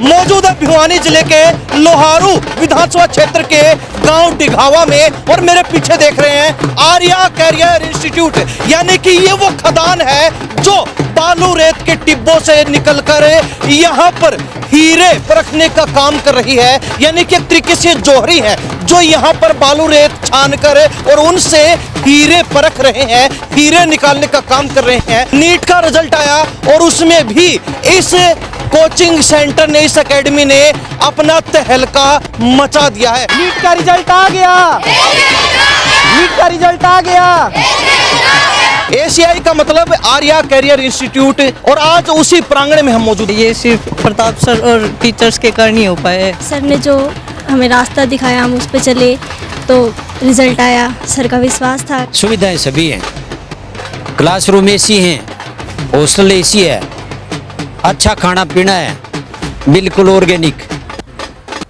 मौजूद है भिवानी जिले के लोहारू विधानसभा क्षेत्र के गांव डिघावा में और मेरे पीछे देख रहे हैं आर्या कैरियर इंस्टीट्यूट, यानी कि ये वो खदान है जो बालू रेत के टिब्बों से निकलकर यहाँ पर हीरे परखने का काम कर रही है। यानी कि एक तरीके से जोहरी है जो यहाँ पर बालू रेत छान कर और उनसे हीरे परख रहे हैं, हीरे निकालने का काम कर रहे हैं। नीट का रिजल्ट आया और उसमें भी इस कोचिंग सेंटर ने, इस एकेडमी ने अपना तहलका मचा दिया है। नीट का रिजल्ट आ गया, नीट का रिजल्ट आ गया। एसीआई का मतलब आर्या कैरियर इंस्टीट्यूट और आज उसी प्रांगण में हम मौजूद हैं। ये सिर्फ प्रताप सर और टीचर्स के कारण ही हो पाए। सर ने जो हमें रास्ता दिखाया हम उस पर चले तो रिजल्ट आया, सर का विश्वास था। सुविधाएं सभी हैं, क्लासरूम एसी हैं, हॉस्टल एसी है, अच्छा खाना पीना है, बिल्कुल ऑर्गेनिक,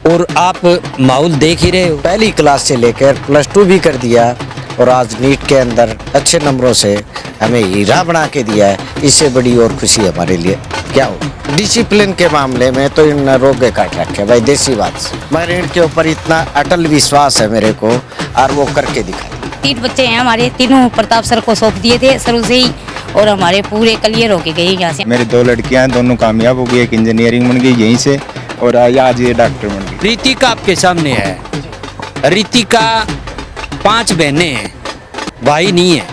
और आप माहौल देख ही रहे हो। पहली क्लास से लेकर +2 भी कर दिया और आज नीट के अंदर अच्छे नंबरों से हमें हीरा बना के दिया है। इससे बड़ी और खुशी हमारे लिए क्या हो। डिसिप्लिन के मामले में तो इन रोगे काट रखे भाई, देसी बात से। मेरे इनके ऊपर इतना अटल विश्वास है मेरे को और वो करके दिखाए। 3 बच्चे हैं हमारे, तीनों प्रताप सर को सौंप दिए थे शुरू से ही और हमारे पूरे क्लियर होके गए यहाँ से। मेरी 2 लड़कियां हैं, दोनों कामयाब हो गई, एक इंजीनियरिंग बन गई यहीं से और आज ये डॉक्टर बन गई। रीतिका आपके सामने है। रीतिका 5 बहनें हैं, भाई नहीं है,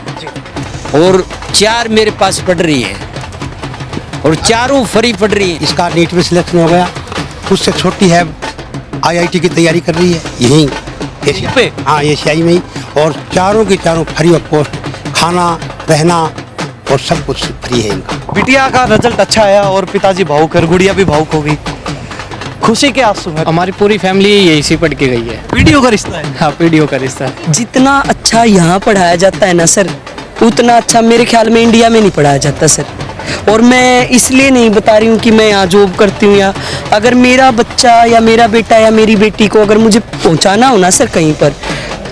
और 4 मेरे पास पढ़ रही हैं और चारों फ्री पढ़ रही हैं। इसका नीट में सिलेक्शन हो गया, उससे छोटी है आईआईटी की तैयारी कर रही है यहीं पे? हाँ एशियाई में ही, और चारों की चारों फ्री ऑफ कॉस्ट, खाना रहना और सब कुछ फ्री है इनका। बिटिया का रिजल्ट अच्छा आया और पिताजी भावुक और गुड़िया भी भावुक हो गई। खुशी के आंसू हैं। हमारी पूरी फैमिली यहीं से पढ़ के गई है। वीडियो का रिश्ता है। हाँ, पीढ़ियों का रिश्ता है। जितना अच्छा यहाँ पढ़ाया जाता है ना सर, उतना अच्छा मेरे ख्याल में इंडिया में नहीं पढ़ाया जाता सर। और मैं इसलिए नहीं बता रही हूँ कि मैं यहाँ जॉब करती हूँ, या अगर मेरा बच्चा या मेरा बेटा या मेरी बेटी को अगर मुझे पहुँचाना हो ना सर कहीं पर,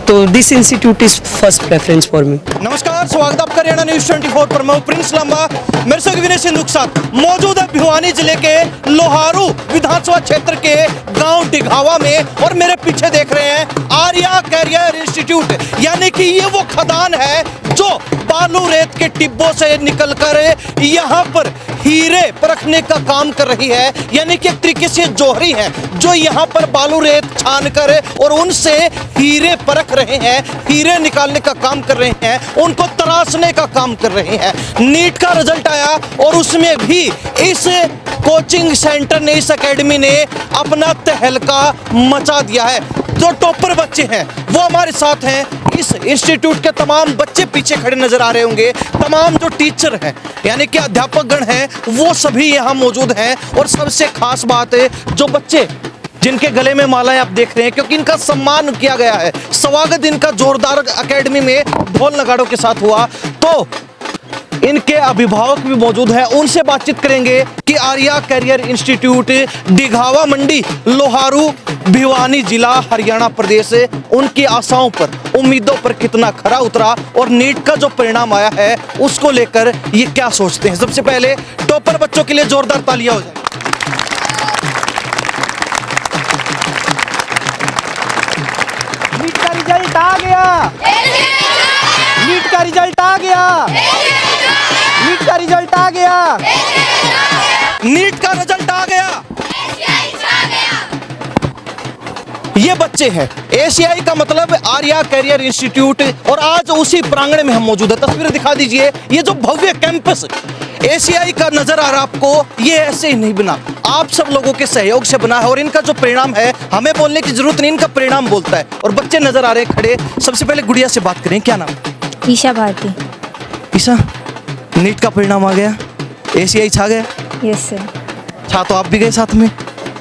तो this institute is first preference for me. नमस्कार, स्वागत आपका हरियाणा न्यूज़ 24 पर। मैं प्रिंस लांबा, मेरे से विनय सिंधु के साथ मौजूद है भिवानी जिले के लोहारू विधानसभा क्षेत्र के गांव डिघावा में और मेरे पीछे देख रहे हैं आर्या कैरियर इंस्टीट्यूट, यानी कि ये वो खदान है जो बालू रेत के टिब्बों से निकलकर यहाँ पर हीरे परखने का काम कर रही है। यानी कि एक तरीके से जोहरी है जो यहाँ पर बालू रेत छान कर और उनसे हीरे परख रहे हैं, हीरे निकालने का काम कर रहे हैं, उनको तराशने का काम कर रहे हैं। नीट का रिजल्ट आया और उसमें भी इस कोचिंग सेंटर ने, इस एकेडमी ने अपना तहलका मचा दिया है। जो टॉपर बच्चे हैं वो हमारे साथ हैं। इस इंस्टीट्यूट के तमाम बच्चे पीछे खड़े नजर आ रहे होंगे, तमाम जो टीचर हैं यानी कि अध्यापक गण हैं वो सभी यहाँ मौजूद हैं। और सबसे खास बात है जो बच्चे जिनके गले में मालाएं आप देख रहे हैं, क्योंकि इनका सम्मान किया गया है, स्वागत इनका जोरदार एकेडमी में ढोल नगाड़ों के साथ हुआ। तो इनके अभिभावक भी मौजूद हैं, उनसे बातचीत करेंगे कि आर्या कैरियर इंस्टीट्यूट डिघावा मंडी लोहारू भिवानी जिला हरियाणा प्रदेश उनकी आशाओं पर, उम्मीदों पर कितना खरा उतरा और नीट का जो परिणाम आया है उसको लेकर ये क्या सोचते हैं। सबसे पहले टॉपर बच्चों के लिए जोरदार तालियां हो जाए। नीट का रिजल्ट आ गया, नीट का रिजल्ट आ गया, नीट का रिजल्ट आ गया, नीट का रिजल्ट आ गया। ये बच्चे हैं। एशियाई का मतलब आर्या कैरियर इंस्टीट्यूट और आज उसी प्रांगण में हम मौजूद है। तस्वीरें दिखा दीजिए। ये जो भव्य कैंपस एशियाई का नजर आ रहा है आपको, ये ऐसे ही नहीं बना, आप सब लोगों के सहयोग से बना है। और इनका जो परिणाम है हमें बोलने की जरूरत नहीं, इनका परिणाम बोलता है। और बच्चे नजर आ रहे हैं खड़े। सबसे पहले गुड़िया से बात करें, क्या नाम? ईशा भारती। ईशा, नीट का परिणाम आ गया, एशियाई छा गया? Yes sir. छा तो आप भी गए साथ में,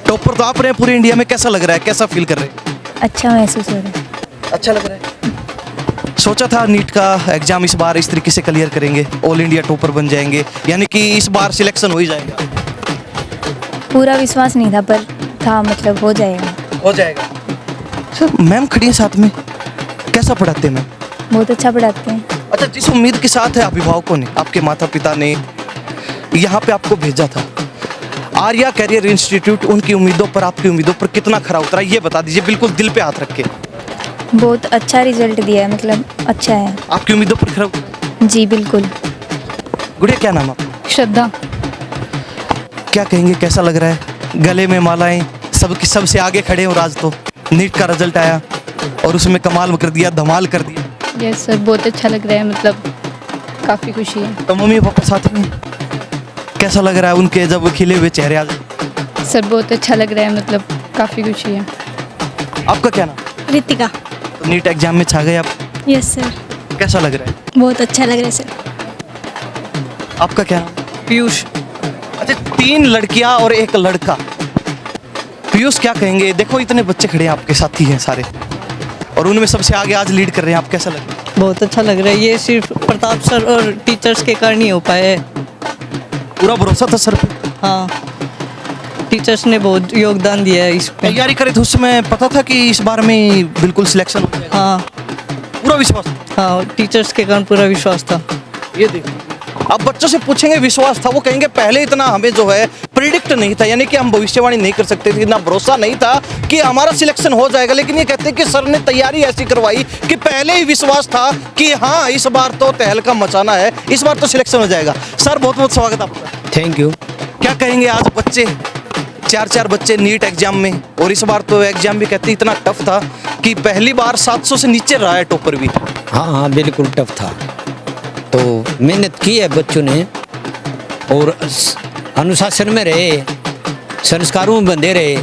टॉपर तो आप रहे पूरे इंडिया में। कैसा लग रहा है, कैसा फील कर रहे हैं? अच्छा महसूस हो रहा है। अच्छा लग रहा है। सोचा था नीट का एग्जाम इस बार इस तरीके से क्लियर करेंगे, ऑल इंडिया टॉपर बन जाएंगे, यानी कि इस बार सिलेक्शन हो ही जाएगा? पूरा विश्वास नहीं था पर था, मतलब हो जाएगा। हो जाएगा। सर मैम खड़ी है साथ में, कैसा पढ़ाते हैं मैम? बहुत अच्छा पढ़ाते हैं। अच्छा, जिस उम्मीद के साथ है अभिभावकों ने, आपके माता पिता ने यहाँ पे आपको भेजा था, आर्या कैरियर इंस्टीट्यूट उनकी उम्मीदों पर, आपकी उम्मीदों पर कितना खरा उतरा, ये बता दीजिए बिल्कुल दिल पे हाथ रख के। बहुत अच्छा रिजल्ट दिया है, मतलब अच्छा है। आपकी उम्मीदों पर खरा उतरा? जी बिल्कुल। गुड़िया क्या नाम आपका? श्रद्धा। क्या कहेंगे, कैसा लग रहा है? गले में मालाएं, सबसे आगे खड़े हो। आज तो नीट का रिजल्ट आया और उसमें कमाल कर दिया, धमाल कर दिया। यस सर, बहुत अच्छा लग रहा है, मतलब काफ़ी खुशी है। तो मम्मी पापा साथ में, कैसा लग रहा है उनके जब खिले हुए चेहरे आज? सर बहुत अच्छा लग रहा है, मतलब काफ़ी खुशी है। आपका क्या नाम? रितिका। तो नीट एग्जाम में छा गए आप, यस सर। कैसा लग रहा है? बहुत अच्छा लग रहा है सर। आपका क्या नाम? पीयूष। अच्छा, 3 लड़कियां और 1 लड़का। पीयूष क्या कहेंगे, देखो इतने बच्चे खड़े हैं, आपके साथी हैं सारे, और उनमें सबसे आगे आज लीड कर रहे हैं, आप कैसा लग रहा है? बहुत अच्छा लग रहा है। ये सिर्फ प्रताप सर और टीचर्स के कारण ही हो पाया है। पूरा भरोसा था सर पे? हाँ, टीचर्स ने बहुत योगदान दिया है इस पे। तैयारी करे तो उसमें पता था कि इस बार में बिल्कुल सिलेक्शन हो जाएगा? हाँ पूरा विश्वास? हाँ, टीचर्स के कारण पूरा विश्वास था। ये देखो, अब बच्चों से पूछेंगे विश्वास था, वो कहेंगे पहले इतना हमें जो है प्रिडिक्ट नहीं था, यानी कि हम भविष्यवाणी नहीं कर सकते थे, इतना भरोसा नहीं था कि हमारा सिलेक्शन हो जाएगा। लेकिन ये कहते हैं कि सर ने तैयारी ऐसी करवाई कि पहले ही विश्वास था कि हाँ इस बार तो तहलका मचाना है, इस बार तो सिलेक्शन हो जाएगा। सर बहुत बहुत स्वागत आपका। Thank you. क्या कहेंगे, आज बच्चे 4 बच्चे नीट एग्जाम में, और इस बार तो एग्जाम भी कहते इतना टफ था कि पहली बार 700 से नीचे रहा है टॉपर भी। हाँ, बिल्कुल टफ था। तो मेहनत की है बच्चों ने, और अनुशासन में रहे, संस्कारों में बंधे रहे,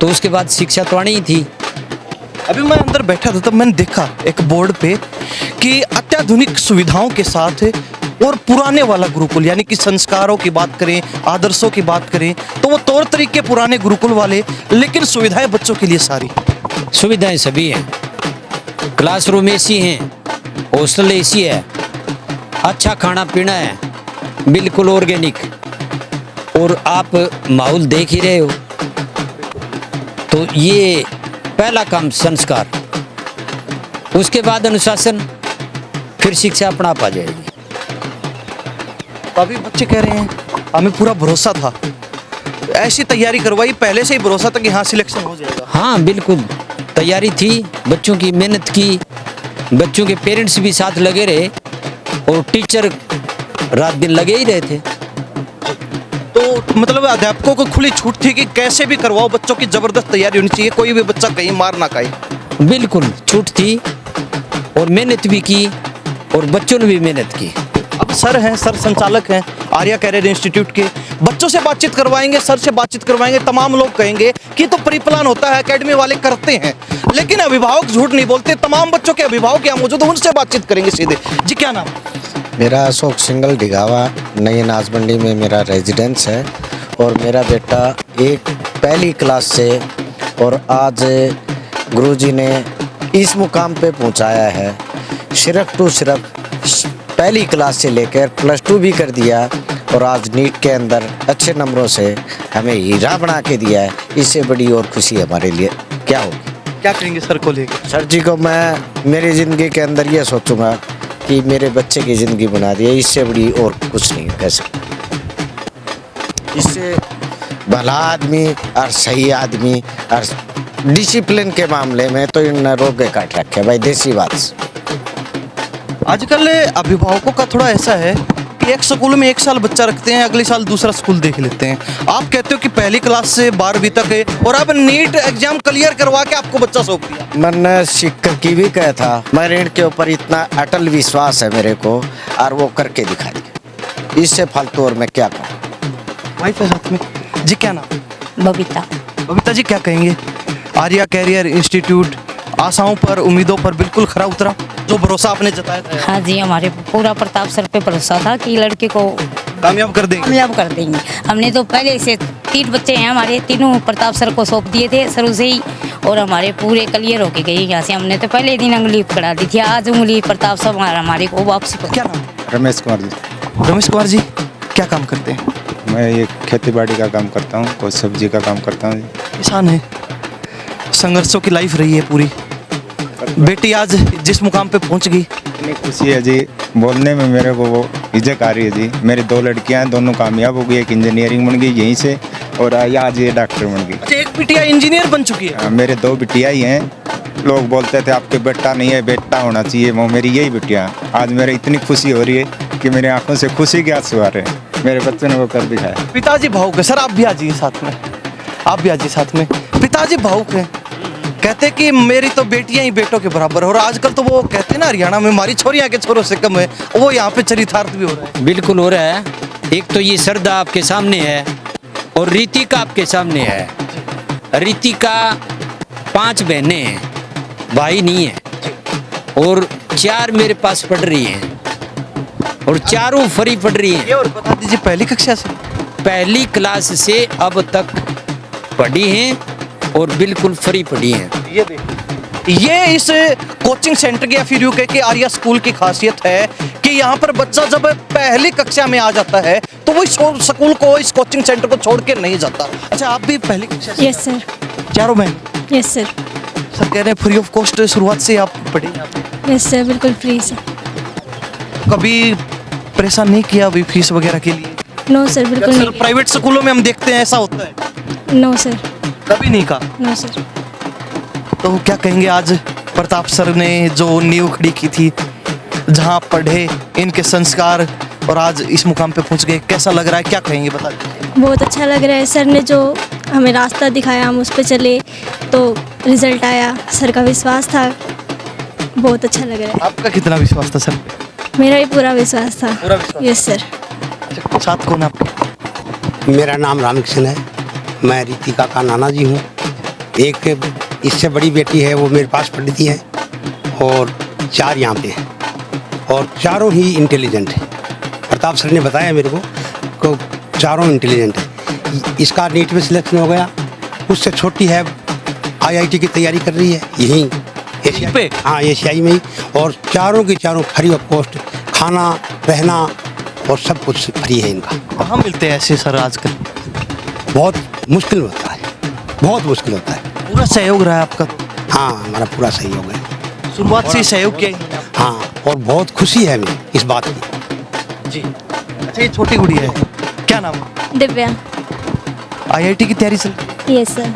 तो उसके बाद शिक्षा तो आनी ही थी। अभी मैं अंदर बैठा था तब मैंने देखा एक बोर्ड पे कि अत्याधुनिक सुविधाओं के साथ और पुराने वाला गुरुकुल, यानी कि संस्कारों की बात करें, आदर्शों की बात करें, तो वो तौर तरीके पुराने गुरुकुल वाले, लेकिन सुविधाएं बच्चों के लिए सारी। सुविधाएं सभी हैं, क्लासरूम एसी हैं, हॉस्टल एसी है, अच्छा खाना पीना है, बिल्कुल ऑर्गेनिक, और आप माहौल देख ही रहे हो। तो ये पहला काम संस्कार, उसके बाद अनुशासन, फिर शिक्षा अपना आप आ जाएगी। अभी बच्चे कह रहे हैं हमें पूरा भरोसा था, ऐसी तैयारी करवाई, पहले से ही भरोसा था कि हाँ सिलेक्शन हो जाएगा। हाँ बिल्कुल, तैयारी थी, बच्चों की मेहनत की, बच्चों के पेरेंट्स भी साथ लगे रहे, और टीचर रात दिन लगे ही रहे थे। तो मतलब अध्यापकों को खुली छूट थी कि कैसे भी करवाओ, बच्चों की जबरदस्त तैयारी होनी चाहिए, कोई भी बच्चा कहीं मार ना खाए। बिल्कुल छूट थी, और मेहनत भी की, और बच्चों ने भी मेहनत की। अब सर हैं, सर संचालक हैं आर्या कैरियर इंस्टीट्यूट के, बच्चों से बातचीत करवाएंगे, सर से बातचीत करवाएंगे, तमाम लोग कहेंगे कि तो प्री प्लान होता है, एकेडमी वाले करते हैं, लेकिन अभिभावक झूठ नहीं बोलते। तमाम बच्चों के अभिभावक यहाँ मौजूद हैं, उनसे बातचीत करेंगे सीधे। जी क्या नाम? मेरा अशोक सिंगल ढिगावा, नई नाजमंडी में मेरा रेजिडेंस है, और मेरा बेटा एक पहली क्लास से और आज गुरुजी ने इस मुकाम पे पहुंचाया है। सिर्फ पहली क्लास से लेकर +2 भी कर दिया, और आज नीट के अंदर अच्छे नंबरों से हमें हीरा बना के दिया है। इससे बड़ी और खुशी हमारे लिए क्या होगी? क्या कहेंगे सर को लेकर? सर जी को मैं मेरी ज़िंदगी के अंदर ये सोचूंगा कि मेरे बच्चे की ज़िंदगी बना दी है, इससे बड़ी और कुछ नहीं कह सकता। इससे भला आदमी और सही आदमी और डिसिप्लिन के मामले में तो इन रोके काट रखे भाई, देसी बात। आजकल अभिभावकों का थोड़ा ऐसा है कि एक स्कूल में 1 साल बच्चा रखते हैं, अगले साल दूसरा स्कूल देख लेते हैं। आप कहते हो कि पहली क्लास से 12वीं तक है, और अब नीट एग्जाम क्लियर करवा के आपको बच्चा सौंप दिया। मैंने शिक्षक की भी कहा था, मेरे के ऊपर इतना अटल विश्वास है मेरे को, और वो करके दिखा दिया। इससे फालतू और मैं क्या करूँ? वाइफ है साथ में। जी क्या नाम? बबीता। बबीता जी क्या कहेंगे, आर्या कैरियर इंस्टीट्यूट आशाओं पर, उम्मीदों पर बिल्कुल खरा उतरा, जो भरोसा आपने जताया था? हाँ जी, हमारे पूरा प्रताप सर पे भरोसा था कि लड़के को कामयाब कर देंगे। कामयाब कर देंगे। हमने तो पहले से 3 बच्चे हैं हमारे, तीनों प्रताप सर को सौंप दिए थे शुरू से ही, और हमारे पूरे क्लियर होके गए यहाँ से। हमने तो पहले दिन उंगली पकड़ा दी थी, आज उंगली प्रताप सर हमारे को वापसी को। क्या नाम? रमेश कुमार जी। रमेश कुमार जी क्या काम करते हैं? मैं ये खेती बाड़ी का काम करता हूँ, कोई सब्जी का काम करता हूँ। किसान है, संघर्षों की लाइफ रही है पूरी। बेटी आज जिस मुकाम पे पहुंच गई, इतनी खुशी है जी, बोलने में मेरे को वो इज्जत आ रही है जी। मेरी 2 लड़कियां हैं, दोनों कामयाब हो गई। एक इंजीनियरिंग बन गई यहीं से और आज ये डॉक्टर बन गई। अच्छा, एक बिटिया इंजीनियर बन चुकी है। मेरे 2 बिटिया ही हैं। लोग बोलते थे आपके बेटा नहीं है, बेटा होना चाहिए। वो मेरी यही बिटिया। आज मेरे इतनी खुशी हो रही है कि मेरे आंखों से खुशी के आंसू आ रहे हैं। मेरे बच्चों ने वो कर दिखाया। पिताजी भावुक है। सर आप भी आ जाइए साथ में, आप भी आ जाइए साथ में। पिताजी भावुक है, कहते कि मेरी तो बेटियां ही बेटों के बराबर है। और आजकल तो वो कहते हैं ना, हरियाणा में हमारी छोरियां के छोरों से कम है, वो यहाँ पे चरितार्थ भी हो रहा है। बिल्कुल हो रहा है। एक तो ये श्रद्धा आपके सामने है और रीतिका आपके सामने है। रीतिका 5 बहनें हैं, भाई नहीं है। और 4 मेरे पास पढ़ रही हैं और चारों फ्री पढ़ रही हैं। ये और बता दीजिए, पहली कक्षा से, पहली क्लास से अब तक पढ़ी हैं और बिल्कुल फ्री पढ़ी हैं। ये इस कोचिंग सेंटर की या फिर यूं कह के आर्या स्कूल की खासियत है कि यहाँ पर बच्चा जब पहली कक्षा में आ जाता है तो वो इस स्कूल को, इस कोचिंग सेंटर को छोड़ के नहीं जाता। अच्छा, आप भी पहली कक्षा से? Yes sir. चारों बहन? Yes sir. सर कह रहे हैं फ्री ऑफ कॉस्ट शुरुआत से आप पढ़े? यस सर, बिल्कुल फ्री से। कभी परेशान नहीं किया अभी फीस वगैरह के लिए? नो सर, बिल्कुल सर नहीं। प्राइवेट स्कूलों में हम देखते हैं ऐसा होता है। No sir. कभी नहीं कहा? No sir. तो क्या कहेंगे, आज प्रताप सर ने जो नींव खड़ी की थी, जहाँ पढ़े इनके संस्कार और आज इस मुकाम पे पहुँच गए, कैसा लग रहा है, क्या कहेंगे बता दीजिए। बहुत अच्छा लग रहा है। सर ने जो हमें रास्ता दिखाया, हम उस पर चले तो रिजल्ट आया। सर का विश्वास था, बहुत अच्छा लग रहा है। आपका कितना विश्वास था सर पे? मेरा भी पूरा विश्वास था। पूरा विश्वास? Yes sir. साथ कौन आप? मेरा नाम रामकिशन है। मैं रीतिका का नाना जी हूँ। एक इससे बड़ी बेटी है, वो मेरे पास पढ़ती है और 4 यहाँ पे हैं और चारों ही इंटेलिजेंट है। प्रताप सर ने बताया मेरे को चारों इंटेलिजेंट है। इसका नीट में सिलेक्शन हो गया। उससे छोटी है, IIT की तैयारी कर रही है यहीं एशिया पे। हाँ, एशियाई में ही। और चारों की चारों फ्री ऑफ कॉस्ट, खाना रहना और सब कुछ फ्री है इनका। कहाँ मिलते हैं ऐसे सर आजकल? बहुत मुश्किल होता है, बहुत मुश्किल होता है। पूरा सहयोग रहा है आपका? हाँ, हमारा पूरा सहयोग है। शुरुआत से ही सहयोग किया है? हाँ, और बहुत खुशी है हमें इस बात की। जी। अच्छा, ये छोटी गुड़िया है, क्या नाम है? दिव्या। IIT की तैयारी चल रही यस सर। है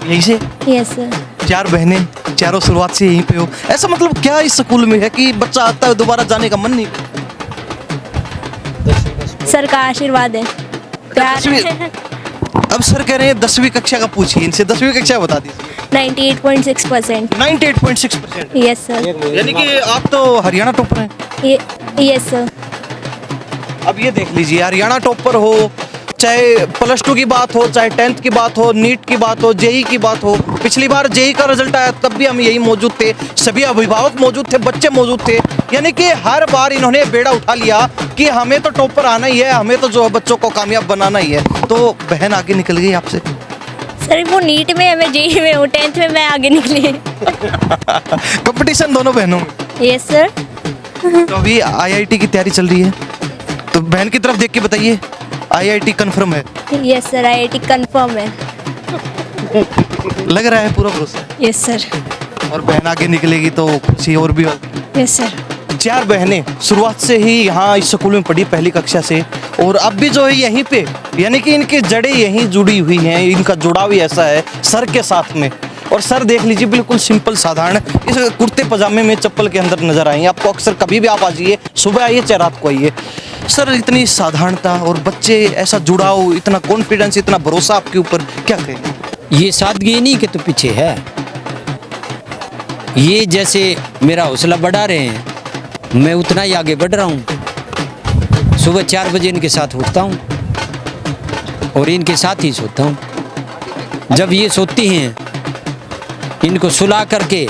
यहीं से? Yes sir. 4 बहनें, चारों शुरुआत से यहीं पे हो। ऐसा मतलब क्या इस स्कूल में है कि बच्चा आता है दोबारा जाने का मन नहीं? सर का आशीर्वाद है, प्यार है। अब सर कह रहे हैं 10वीं कक्षा का पूछिए इनसे, 10वीं कक्षा बता दीजिए। 98.6%। 98.6%? Yes sir. यानी कि आप तो हरियाणा टॉपर हैं। Yes sir. अब ये देख लीजिए, हरियाणा टॉपर हो, चाहे +2 की बात हो, चाहे 10th की बात हो, नीट की बात हो, JEE की बात हो। पिछली बार JEE का रिजल्ट आया तब भी हम यही मौजूद थे, सभी अभिभावक मौजूद थे, बच्चे मौजूद थे। यानी कि हर बार इन्होंने बेड़ा उठा लिया कि हमें तो टॉपर आना ही है, हमें तो जो है बच्चों को कामयाब बनाना ही है। तो बहन आगे निकल गई आपसे? सर वो नीट में है, मैं JEE में हूँ, 10th में मैं आगे निकली। कंपटीशन दोनों बहनों में? Yes sir. तो अभी IIT की तैयारी चल रही है, तो बहन की तरफ देख के बताइए, IIT कंफर्म है? यस सर, IIT कंफर्म है। लग रहा है पूरा भरोसा? Yes sir. और बहन आगे निकलेगी तो खुशी और भी होगी। Yes sir. 4 बहनें शुरुआत से ही यहाँ इस स्कूल में पढ़ी, पहली कक्षा से, और अब भी जो है यहीं पे, यानी कि इनकी जड़ें यहीं जुड़ी हुई हैं, इनका जुड़ाव ही ऐसा है सर के साथ में। और सर देख लीजिए, बिल्कुल सिंपल साधारण इस कुर्ते पजामे में चप्पल के अंदर नजर आएंगे आपको। अक्सर कभी भी आप आ जाइए, सुबह आइए चाहे रात को आइए, सर इतनी साधारणता और बच्चे ऐसा जुड़ाव, इतना कॉन्फिडेंस, इतना भरोसा आपके ऊपर, क्या कहेंगे? ये सादगी नहीं कि तो पीछे है। ये जैसे मेरा हौसला बढ़ा रहे हैं, मैं उतना ही आगे बढ़ रहा हूँ। सुबह 4 बजे इनके साथ उठता हूँ और इनके साथ ही सोता हूँ। जब ये सोती हैं, इनको सुला करके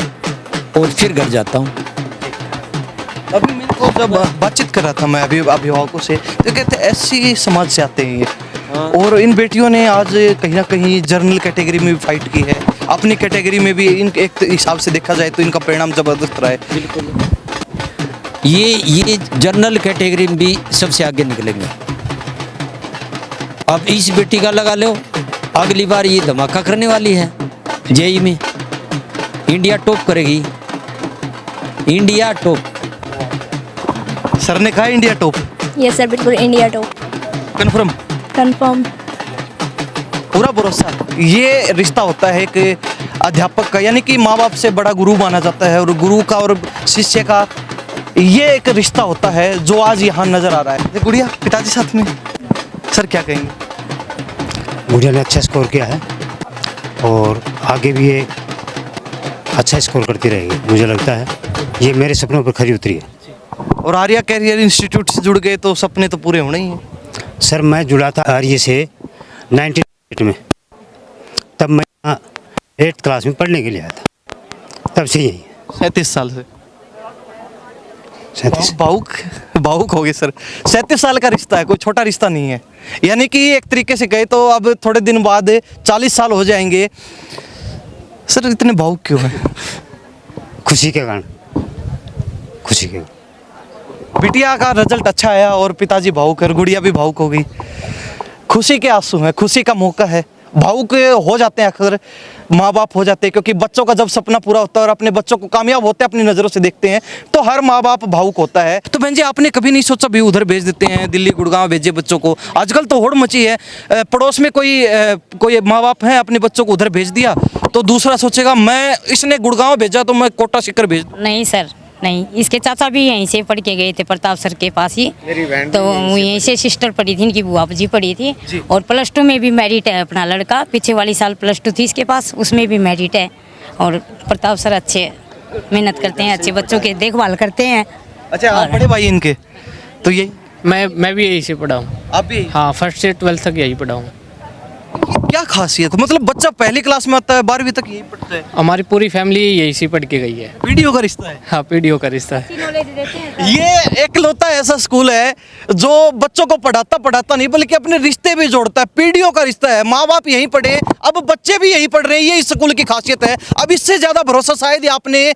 और फिर घर जाता हूँ। अभी मेरे को जब बातचीत कर रहा था मैं अभी अभिभावकों से, तो कहते ऐसी समाज से आते हैं ये, और इन बेटियों ने आज कहीं ना कहीं जर्नल कैटेगरी में भी फाइट की है, अपनी कैटेगरी में भी। इन एक हिसाब से देखा जाए तो इनका परिणाम जबरदस्त रहा है। बिल्कुल। ये जर्नल कैटेगरी में भी सबसे आगे निकलेंगे। अब इस बेटी का लगा लो, अगली बार ये धमाका करने वाली है JEE में, इंडिया टॉप करेगी, इंडिया टॉप। सर ने कहा इंडिया टॉप? यस सर, बिल्कुल इंडिया टॉप। कन्फर्म? कंफर्म। पूरा भरोसा। ये रिश्ता होता है एक अध्यापक का, यानी कि माँ बाप से बड़ा गुरु माना जाता है, और गुरु का और शिष्य का ये एक रिश्ता होता है जो आज यहाँ नजर आ रहा है। गुड़िया, पिताजी साथ में, सर क्या कहेंगे? गुड़िया ने अच्छा स्कोर किया है और आगे भी ये अच्छा स्कोर करती रहेगी, मुझे लगता है ये मेरे सपनों पर खरी उतरी है। और आर्या कैरियर इंस्टीट्यूट से जुड़ गए तो सपने तो पूरे होने ही हैं। सर मैं जुड़ा था आर्य से 1998 में, तब मैं यहाँ 8th क्लास में पढ़ने के लिए आया था, तब से यही 37 साल से 37। भावुक हो गए सर। 37 साल का रिश्ता है, कोई छोटा रिश्ता नहीं है। यानी कि एक तरीके से गए तो अब थोड़े दिन बाद 40 साल हो जाएंगे। सर इतने भावुक क्यों हैं? खुशी के कारण, खुशी के कारण। बिटिया का रिजल्ट अच्छा आया और पिताजी भावुक है, गुड़िया भी भावुक हो गई। खुशी के आंसू हैं, खुशी का मौका है। भावुक हो जाते हैं अक्सर माँ बाप हो जाते हैं, क्योंकि बच्चों का जब सपना पूरा होता है और अपने बच्चों को कामयाब होते हैं अपनी नज़रों से देखते हैं तो हर माँ बाप भावुक होता है। तो बहन जी, आपने कभी नहीं सोचा भी उधर भेज देते हैं, दिल्ली गुड़गांव भेजे बच्चों को? आजकल तो होड़ मची है, पड़ोस में कोई माँ बाप हैं, अपने बच्चों को उधर भेज दिया तो दूसरा सोचेगा मैं इसने गुड़गांव भेजा तो मैं कोटा सीकर भेज दूं। नहीं सर, नहीं, इसके चाचा भी यहीं से पढ़ के गए थे प्रताप सर के पास ही, तो यहीं से सिस्टर पढ़ी थी, इनकी बुआ जी पढ़ी थी। और +2 में भी मैरिट है अपना लड़का, पीछे वाली साल +2 थी इसके पास, उसमें भी मैरिट है। और प्रताप सर अच्छे मेहनत करते हैं, अच्छे बच्चों के देखभाल करते हैं। अच्छा, आप बड़े भाई इनके? तो ये मैं भी यहीं से पढ़ा हूँ। आप भी? हाँ, 1st से 12th तक यहीं पढ़ा हूँ। क्या खासियत, मतलब बच्चा पहली क्लास में आता है 12वीं तक यही पढ़ता है? हमारी पूरी फैमिली यहीं से पढ़ के गई है। वीडियो का रिश्ता है? हाँ, पीढ़ियों का रिश्ता है। ये एकलौता ऐसा स्कूल है जो बच्चों को पढ़ाता नहीं बल्कि अपने रिश्ते भी जोड़ता है। पीढ़ियों का रिश्ता है, माँ बाप यहीं पढ़े, अब बच्चे भी यहीं पढ़ रहे हैं, ये इस स्कूल की खासियत है। अब इससे ज्यादा भरोसा शायद आपने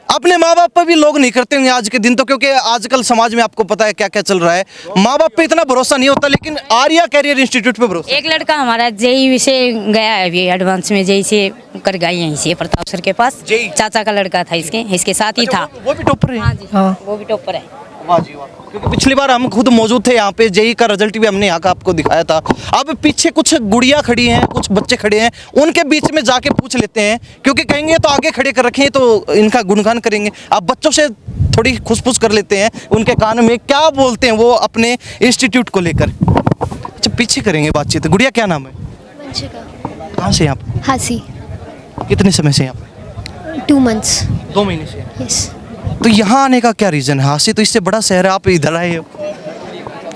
अपने माँ बाप पर भी लोग नहीं करते होंगे आज के दिन, तो क्योंकि आजकल समाज में आपको पता है क्या क्या चल रहा है, माँ बाप पे इतना भरोसा नहीं होता, लेकिन आर्या कैरियर इंस्टीट्यूट पे भरोसा। एक लड़का हमारा जेई से गया है अभी, एडवांस में जेई से कर गया यहीं से प्रताप सर के पास। चाचा का लड़का था इसके साथ ही था। वो भी टॉपर है? हाँ जी, हाँ, वो भी टॉपर है। वाह जी वाह। क्योंकि पिछली बार हम खुद मौजूद थे यहाँ पे, जेई का रिजल्ट भी हमने यहाँ का आपको दिखाया था। अब पीछे कुछ गुड़िया खड़ी हैं, कुछ बच्चे खड़े हैं, उनके बीच में जाके पूछ लेते हैं, क्योंकि कहेंगे तो आगे खड़े कर रखे तो इनका गुणगान करेंगे। अब बच्चों से थोड़ी खुसफुस कर लेते हैं, उनके कान में क्या बोलते हैं वो अपने इंस्टीट्यूट को लेकर। अच्छा, पीछे करेंगे बातचीत। गुड़िया क्या नाम है? वंशिका। कहाँ से यहाँ पे? हासी। कितने समय से यहाँ पे? 2 मंथ्स। 2 महीने से? यस। तो यहाँ आने का क्या रीज़न है? हासी तो इससे बड़ा शहर है, आप इधर आए हो।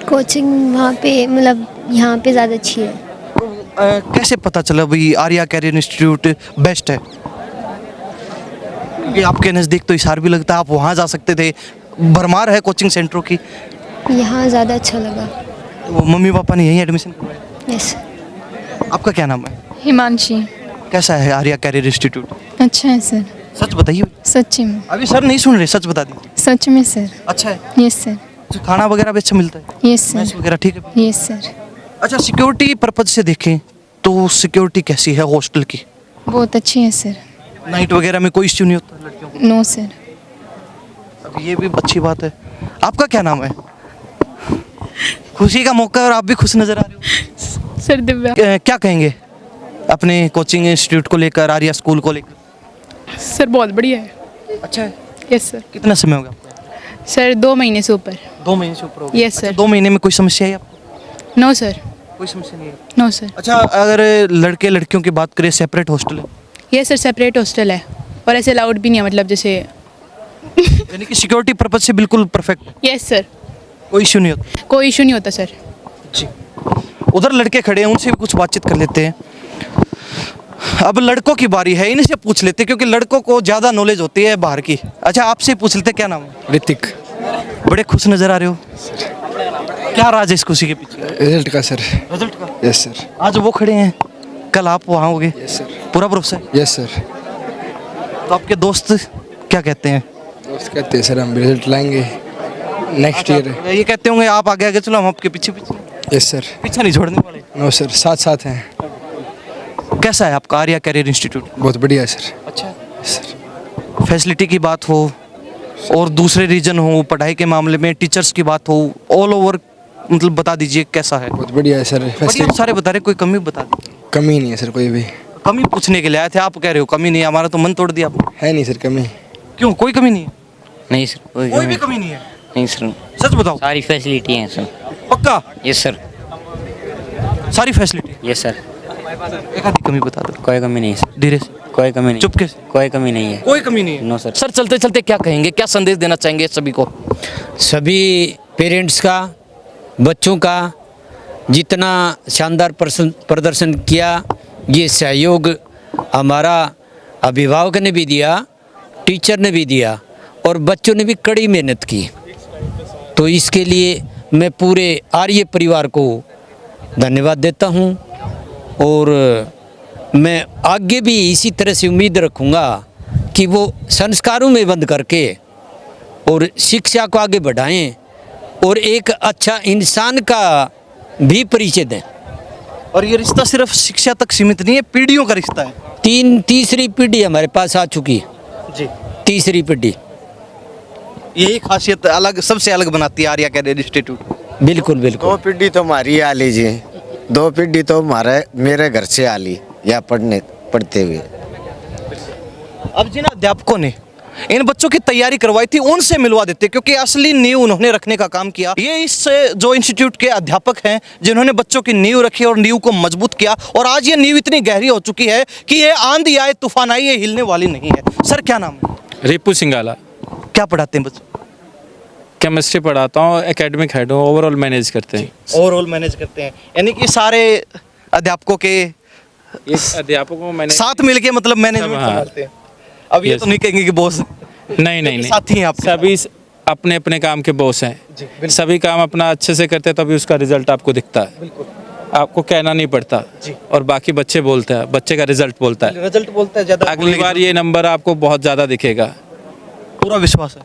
कोचिंग वहाँ पे मतलब यहाँ पे ज़्यादा अच्छी है। कैसे पता चला भाई आर्या कैरियर इंस्टीट्यूट बेस्ट है? क्योंकि आपके नज़दीक तो इशार भी लगता है, आप वहाँ जा सकते थे, भरमार है कोचिंग सेंटरों की। यहाँ ज़्यादा अच्छा लगा। तो मम्मी पापा ने यहीं एडमिशन करवाया? यस। आपका क्या नाम है? हिमांशी। कैसा है आर्या कैरियर इंस्टीट्यूट? अच्छा है सर। सच बताइए। सच्ची में। अभी सर नहीं सुन रहे, सच बता दीजिए। सच में सर। अच्छा है? Yes sir. तो खाना वगैरह भी अच्छा मिलता है? Yes sir. मैस वगैरह ठीक है? Yes sir. अच्छा, सिक्योरिटी पर्पज से देखें तो सिक्योरिटी कैसी है हॉस्टल की? बहुत अच्छी है सर। नाइट वगैरह में कोई इश्यू नहीं होता लड़कियों को? No sir. अब ये भी अच्छी बात है। आपका क्या नाम है? खुशी का मौका है और आप भी खुश नजर आ रहे हो। सर दिव्या। क्या कहेंगे अपने कोचिंग इंस्टीट्यूट को लेकर, आर्या स्कूल को लेकर? सर बहुत बढ़िया है। अच्छा है? Yes sir. कितना समय हो गया आपको? सर 2 महीने से ऊपर। 2 महीने से ऊपर हो गया? Yes sir. 2 महीने में कोई समस्या है आपको? No sir. कोई समस्या नहीं है? No sir. अच्छा, अगर लड़के लड़कियों की बात करें, सेपरेट हॉस्टल है? यस सर, सेपरेट हॉस्टल है और ऐसे अलाउड भी नहीं है, मतलब जैसे। यानी कि सिक्योरिटी पर्पज से बिल्कुल परफेक्ट? Yes sir. कोई इश्यू नहीं होता? कोई इशू नहीं होता सर। जी। उधर लड़के खड़े हैं, उनसे भी कुछ बातचीत कर लेते हैं। अब लड़कों की बारी है, इनसे पूछ लेते हैं क्योंकि लड़कों को ज़्यादा नॉलेज होती है बाहर की। अच्छा, आपसे पूछ लेते, क्या नाम है? ऋतिक। बड़े खुश नज़र आ रहे हो, क्या राज है इस खुशी के पीछे? रिजल्ट का सर। रिजल्ट का? Yes sir. आज वो खड़े हैं, कल आप वहाँ होगे? Yes sir. पूरा भरोसा है? Yes sir. तो आपके दोस्त क्या कहते हैं? दोस्त कहते हैं सर हम रिजल्ट लाएंगे नेक्स्ट ईयर। ये कहते होंगे आप आगे आगे चलो, हम आपके पीछे पीछे? Yes sir. पीछे नहीं छोड़ने वाले? नो सर, साथ साथ हैं। कैसा है आपका आर्या कैरियर इंस्टीट्यूट? बहुत बढ़िया है सर। अच्छा सर। फैसिलिटी की बात हो और दूसरे रीजन हो, पढ़ाई के मामले में टीचर्स की बात हो, ऑल ओवर मतलब बता दीजिए कैसा है। बहुत बढ़िया है सर, बढ़िया फैसिलिटी सारे बता रहे, कोई कमी बता दीजिए। कमी नहीं है सर कोई भी। कमी पूछने के लिए आए थे, आप कह रहे हो कमी नहीं है, हमारा तो मन तोड़ दिया आपने। है नहीं सर कमी। क्यों, कोई कमी नहीं है? नहीं सर, कोई भी कमी नहीं है? नहीं सर, सच बताओ। सारी फैसिलिटी हैं सर। पक्का? Yes sir. सारी फैसिलिटी? Yes sir. एक आधी कमी बता दो। कोई कमी नहीं सर। धीरे से, कोई कमी नहीं। चुपके से। कोई कमी नहीं है। कोई कमी नहीं है? No sir. सर चलते चलते क्या कहेंगे, क्या संदेश देना चाहेंगे सभी को? सभी पेरेंट्स का, बच्चों का जितना शानदार प्रदर्शन किया, ये सहयोग हमारा अभिभावक ने भी दिया, टीचर ने भी दिया और बच्चों ने भी कड़ी मेहनत की। तो इसके लिए मैं पूरे आर्य परिवार को धन्यवाद देता हूँ और मैं आगे भी इसी तरह से उम्मीद रखूँगा कि वो संस्कारों में बंद करके और शिक्षा को आगे बढ़ाएं और एक अच्छा इंसान का भी परिचय दें। और ये रिश्ता सिर्फ शिक्षा तक सीमित नहीं है, पीढ़ियों का रिश्ता है। तीसरी पीढ़ी हमारे पास आ चुकी जी। तीसरी पीढ़ी। यही खासियत अलग, सबसे अलग बनाती है आर्या कैरियर इंस्टीट्यूट। बिल्कुल बिल्कुल। 2 पीढ़ी तो हमारी आ लीजिए, 2 पीढ़ी तो हमारे मेरे घर से आ ली या पढ़ते हुए। अब जिन अध्यापकों ने इन बच्चों की तैयारी करवाई थी उनसे मिलवा देते, क्योंकि असली नींव उन्होंने रखने का काम किया। ये इस जो इंस्टीट्यूट के अध्यापक हैं जिन्होंने बच्चों की नींव रखी और नींव को मजबूत किया, और आज ये नींव इतनी गहरी हो चुकी है कि ये आंधी आए तूफान आए ये हिलने वाली नहीं है। सर क्या नाम है? रिपू सिंगाला। क्या पढ़ाते हैं बच्चों? केमिस्ट्री पढ़ाता हूँ, एकेडमिक हेड हूँ, ओवरऑल मैनेज करते हैं। ओवरऑल मैनेज करते हैं, यानी कि सारे अध्यापकों के अध्यापकों को मैंने साथ मिलके मतलब मैनेजमेंट संभालते हैं। अब ये तो नहीं कहेंगे कि बॉस नहीं साथी हैं आप? सभी अपने अपने काम के बॉस हैं, सभी काम अपना अच्छे से करते हैं, तभी उसका रिजल्ट आपको दिखता है। आपको कहना नहीं पड़ता और बाकी बच्चे बोलते हैं, बच्चे का रिजल्ट बोलता है। रिजल्ट बोलता है ज़्यादा। अगली बार ये नंबर आपको बहुत ज़्यादा दिखेगा। पूरा विश्वास है?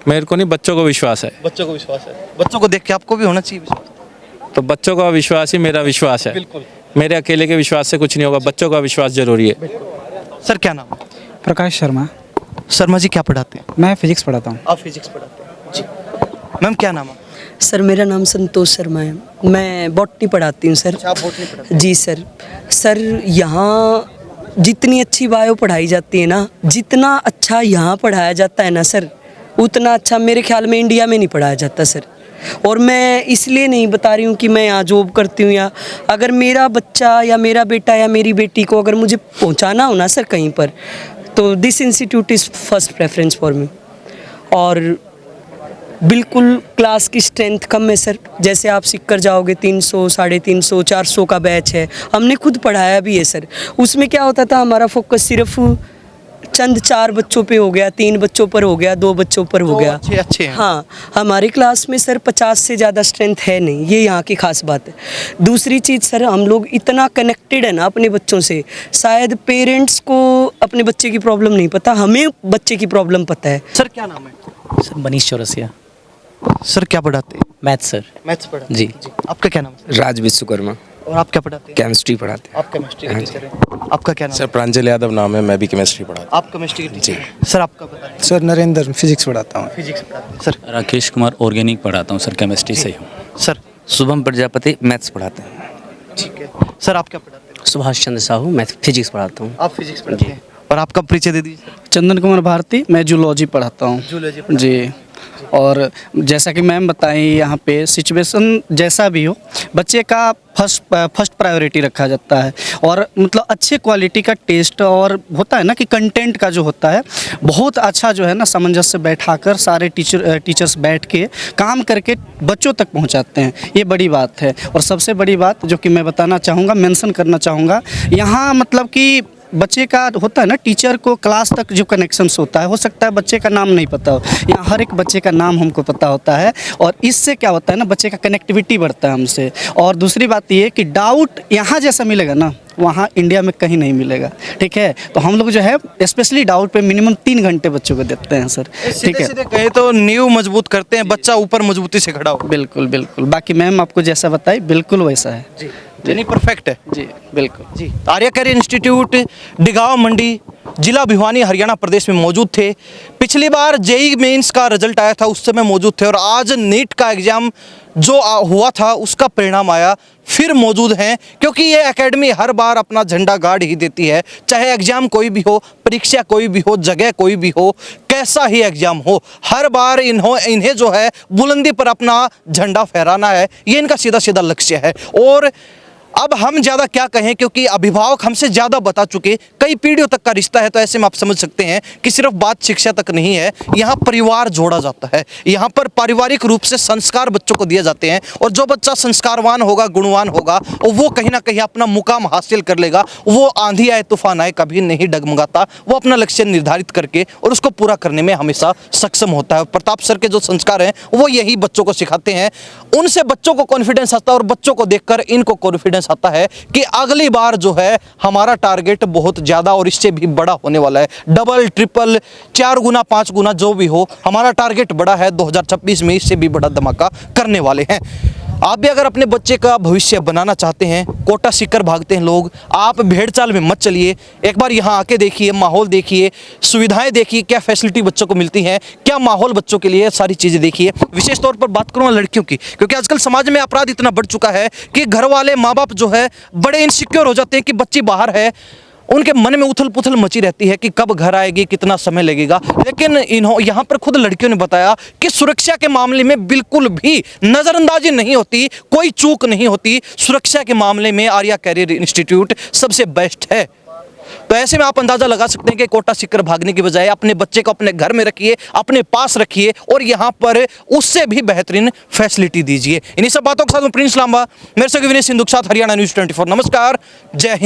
मेरे को नहीं, बच्चों को विश्वास है। बच्चों को विश्वास है? बच्चों को देख के आपको भी होना चाहिए विश्वास। तो बच्चों का विश्वास ही मेरा विश्वास है। बिल्कुल। मेरे अकेले के विश्वास से कुछ नहीं होगा, बच्चों का विश्वास जरूरी है। सर क्या नाम है? प्रकाश शर्मा। शर्मा जी क्या पढ़ाते हैं? मैं फिजिक्स पढ़ाता हूँ। आप फिजिक्स पढ़ाते हैं जी। मैम क्या नाम है? सर मेरा नाम संतोष शर्मा है, मैं बॉटनी पढ़ाती हूँ सर। आप बॉटनी पढ़ाते हैं? जी सर। सर यहाँ जितनी अच्छी बायो पढ़ाई जाती है ना, जितना अच्छा यहाँ पढ़ाया जाता है ना सर, उतना अच्छा मेरे ख्याल में इंडिया में नहीं पढ़ाया जाता सर। और मैं इसलिए नहीं बता रही हूँ कि मैं यहाँ जॉब करती हूँ, या अगर मेरा बच्चा या मेरा बेटा या मेरी बेटी को अगर मुझे पहुँचाना हो ना सर कहीं पर, तो this institute is first preference for me. और बिल्कुल क्लास की स्ट्रेंथ कम है सर, जैसे आप सीख कर जाओगे 300, 350, 400 का बैच है, हमने खुद पढ़ाया भी है सर। उसमें क्या होता था, हमारा फोकस सिर्फ चंद 4 बच्चों पे हो गया, 3 बच्चों पर हो गया, 2 बच्चों पर हो गया। अच्छे हैं। हाँ, हमारी क्लास में सर 50 से ज़्यादा स्ट्रेंथ है नहीं, ये यहाँ की खास बात है। दूसरी चीज़ सर, हम लोग इतना कनेक्टेड है ना अपने बच्चों से, शायद पेरेंट्स को अपने बच्चे की प्रॉब्लम नहीं पता, हमें बच्चे की प्रॉब्लम पता है। सर क्या नाम है? सर मनीष चौरसिया। सर क्या पढ़ाते हैं? Maths sir. मैथ्स पढ़ाते जी। जी। आपका क्या नाम है? राज विश्वकर्मा। और आप क्या पढ़ाते हैं? केमिस्ट्री पढ़ाते हैं। आप केमिस्ट्री के टीचर हैं। आपका क्या नाम है? सर प्रांजल यादव नाम है, मैं भी केमिस्ट्री पढ़ाता आप केमिस्ट्री के टीचर हैं। सर आपका बताइए। सर नरेंद्र, फिजिक्स पढ़ाता हूँ। फिजिक्स पढ़ाते हैं। सर राकेश कुमार ऑर्गेनिक पढ़ाता हूँ सर, केमिस्ट्री से हूँ। सर शुभम प्रजापति मैथ्स पढ़ाते हैं। ठीक है। सर आप क्या पढ़ाते हैं? सुभाष चंद्र साहू, मैं फिजिक्स पढ़ाता हूँ। आप फिजिक्स पढ़ाते हैं। और आपका परिचय दे दीजिए। चंदन कुमार भारती, मैं जूलॉजी पढ़ाता हूँ। जूलॉजी जी। और जैसा कि मैम बताएं, यहाँ पे सिचुएशन जैसा भी हो, बच्चे का फर्स्ट प्रायोरिटी रखा जाता है। और मतलब अच्छे क्वालिटी का टेस्ट, और होता है ना कि कंटेंट का जो होता है बहुत अच्छा जो है ना, सामंजस्य बैठाकर सारे टीचर्स बैठ के काम करके बच्चों तक पहुँचाते हैं, ये बड़ी बात है। और सबसे बड़ी बात जो कि मैं बताना चाहूँगा, मेंशन करना चाहूँगा, यहाँ मतलब कि बच्चे का होता है ना, टीचर को क्लास तक जो कनेक्शंस होता है, हो सकता है बच्चे का नाम नहीं पता हो, यहाँ हर एक बच्चे का नाम हमको पता होता है। और इससे क्या होता है ना, बच्चे का कनेक्टिविटी बढ़ता है हमसे। और दूसरी बात ये कि डाउट यहाँ जैसा मिलेगा ना, वहाँ इंडिया में कहीं नहीं मिलेगा। ठीक है, तो हम लोग जो है स्पेशली डाउट पे मिनिमम 3 घंटे बच्चों को देते हैं सर। ठीक है, सीधे कहे तो नींव मजबूत करते हैं, बच्चा ऊपर मजबूती से खड़ा हो। बिल्कुल बिल्कुल। बाकी मैम आपको जैसा बताई बिल्कुल वैसा है जी। यानी परफेक्ट है। जी बिल्कुल। जी। आर्या कैरियर इंस्टीट्यूट डिगांव मंडी जिला भिवानी हरियाणा प्रदेश में मौजूद थे। पिछली बार जेई मेंस का रिजल्ट आया था, उस समय मौजूद थे, और आज नीट का एग्ज़ाम जो हुआ था उसका परिणाम आया, फिर मौजूद हैं, क्योंकि ये एकेडमी हर बार अपना झंडा गाड़ ही देती है। चाहे एग्ज़ाम कोई भी हो, परीक्षा कोई भी हो, जगह कोई भी हो, कैसा ही एग्ज़ाम हो, हर बार इन्हें जो है बुलंदी पर अपना झंडा फहराना है, ये इनका सीधा सीधा लक्ष्य है। और अब हम ज़्यादा क्या कहें, क्योंकि अभिभावक हमसे ज़्यादा बता चुके, कई पीढ़ियों तक का रिश्ता है, तो ऐसे में आप समझ सकते हैं कि सिर्फ बात शिक्षा तक नहीं है, यहाँ परिवार जोड़ा जाता है, यहाँ पर पारिवारिक रूप से संस्कार बच्चों को दिए जाते हैं, और जो बच्चा संस्कारवान होगा, गुणवान होगा, वो कहीं ना कहीं अपना मुकाम हासिल कर लेगा। वो आंधी आए तूफान आए कभी नहीं डगमगाता, वो अपना लक्ष्य निर्धारित करके और उसको पूरा करने में हमेशा सक्षम होता है। प्रताप सर के जो संस्कार हैं वो यही बच्चों को सिखाते हैं, उनसे बच्चों को कॉन्फिडेंस आता है, और बच्चों को देखकर इनको कॉन्फिडेंस आता है कि अगली बार जो है हमारा टारगेट बहुत ज़्यादा और इससे भी बड़ा होने वाला है। डबल, ट्रिपल, 4 गुना, 5 गुना जो भी हो, हमारा टारगेट बड़ा है। 2026 में इससे भी बड़ा धमाका करने वाले हैं। आप भी अगर अपने बच्चे का भविष्य बनाना चाहते हैं, कोटा सीकर भागते हैं लोग, आप भेड़ चाल में मत चलिए। एक बार यहाँ आके देखिए, माहौल देखिए, सुविधाएं देखिए, क्या फैसिलिटी बच्चों को मिलती हैं, क्या माहौल बच्चों के लिए, सारी चीज़ें देखिए। विशेष तौर पर बात करूँ लड़कियों की, क्योंकि आजकल समाज में अपराध इतना बढ़ चुका है कि घर वाले, माँ बाप जो है बड़े इनसिक्योर हो जाते हैं कि बच्ची बाहर है, उनके मन में उथल पुथल मची रहती है कि कब घर आएगी, कितना समय लगेगा। लेकिन यहाँ पर खुद लड़कियों ने बताया कि सुरक्षा के मामले में बिल्कुल भी नज़रअंदाजी नहीं होती, कोई चूक नहीं होती। सुरक्षा के मामले में आर्या कैरियर इंस्टीट्यूट सबसे बेस्ट है। तो ऐसे में आप अंदाज़ा लगा सकते हैं कि कोटा सीकर भागने की बजाय अपने बच्चे को अपने घर में रखिए, अपने पास रखिए, और यहाँ पर उससे भी बेहतरीन फैसिलिटी दीजिए। इन्हीं सब बातों के साथ मैं प्रिंस लांबा, मेरे से विनय सिंधु के साथ हरियाणा न्यूज़ 24। नमस्कार, जय हिंद।